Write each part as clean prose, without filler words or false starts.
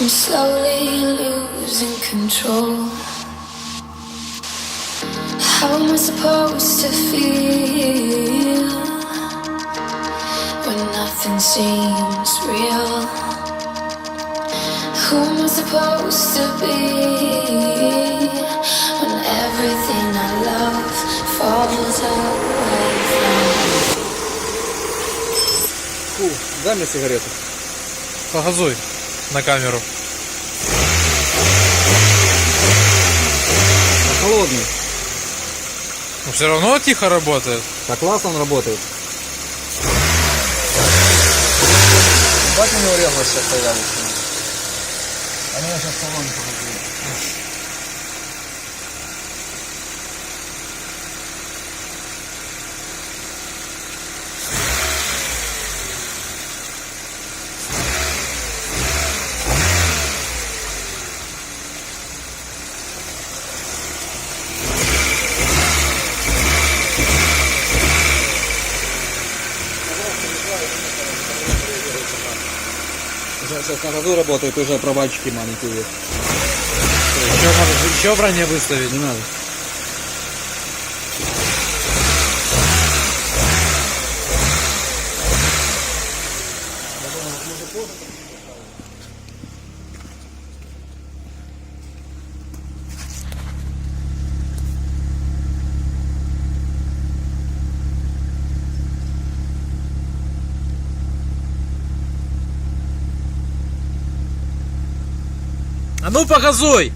I'm slowly losing control. How am I supposed to feel when nothing seems real? Who am I supposed to be when everything I love falls away from me? Фу, дай мне сигарету. Погазуй на камеру. Холодный. Но все равно тихо работает. Так классно он работает. Бать у него ревность сейчас появится. А меня сейчас салон не покажу. Сейчас на газу работает, уже провальчики маленькие есть. Еще броне выставить? Не надо. А ну погазуй!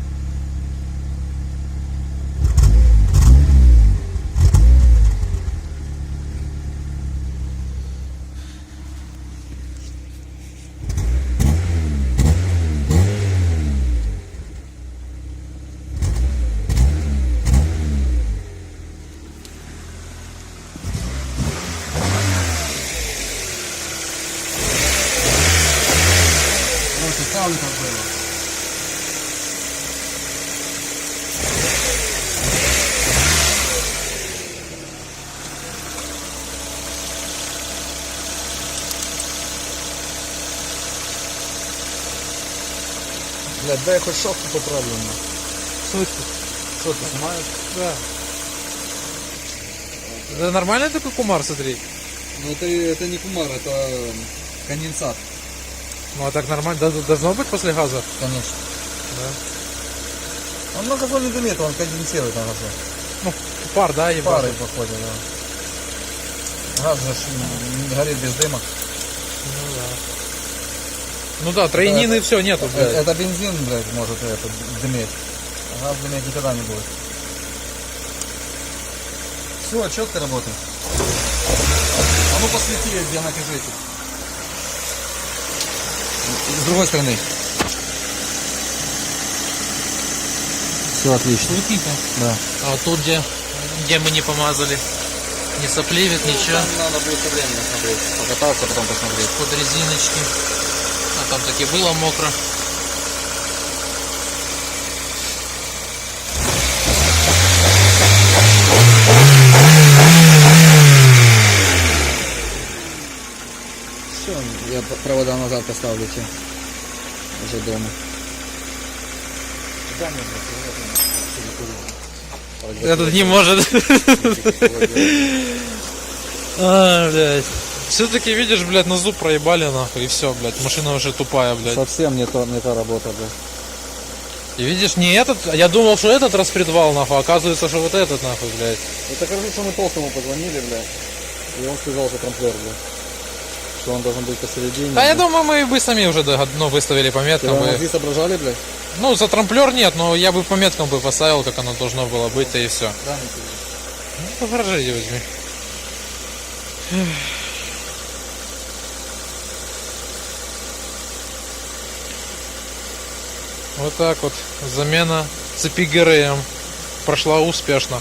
Вот и ставлю как было. Блядь, дай хоть шовку поправлю. Что ты снимаешь? Да. Это нормальный такой кумар, смотри. Ну это не кумар, это конденсат. Ну а так нормально, должно быть после газа. Конечно. Да. Он на газу не дымит, он конденсирует на газу. Ну, пар, да, ебать. Пары походит, да. Газ же не горит без дыма. Ну да. Ну да, тройнины все нету, блядь. Это бензин, блядь, может это дыметь. А газ дыметь никогда не будет. Все, четко работает. А ну посвети, где натяжитель. С другой стороны. Все отлично. Крутненько. Да. А тут где мы не помазали? Не сопливит, ничего. Там надо будет со временем смотреть. Покататься, потом посмотреть. Под резиночки. А там таки было мокро. Все, я провода назад поставлю те. Уже дома. Этот не может. А, блядь. Все-таки, видишь, блядь, на зуб проебали, нахуй, и все, блядь, машина уже тупая, блядь. Совсем не та работа, блядь. И видишь, не этот, я думал, что этот распредвал, нахуй, оказывается, что вот этот, нахуй, блядь. Это хорошо, что мы Толстому позвонили, блядь. И он сказал, что трамплер, блядь. Что он должен быть посередине. А я думаю, мы бы сами уже выставили по меткам. Вы здесь соображали, блядь? Ну, за трамплер нет, но я бы по меткам бы поставил, как оно должно было быть, и все. Да, Ну, по гаражи возьми. Вот так вот. Замена цепи ГРМ прошла успешно.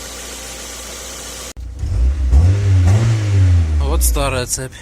Вот старая цепь.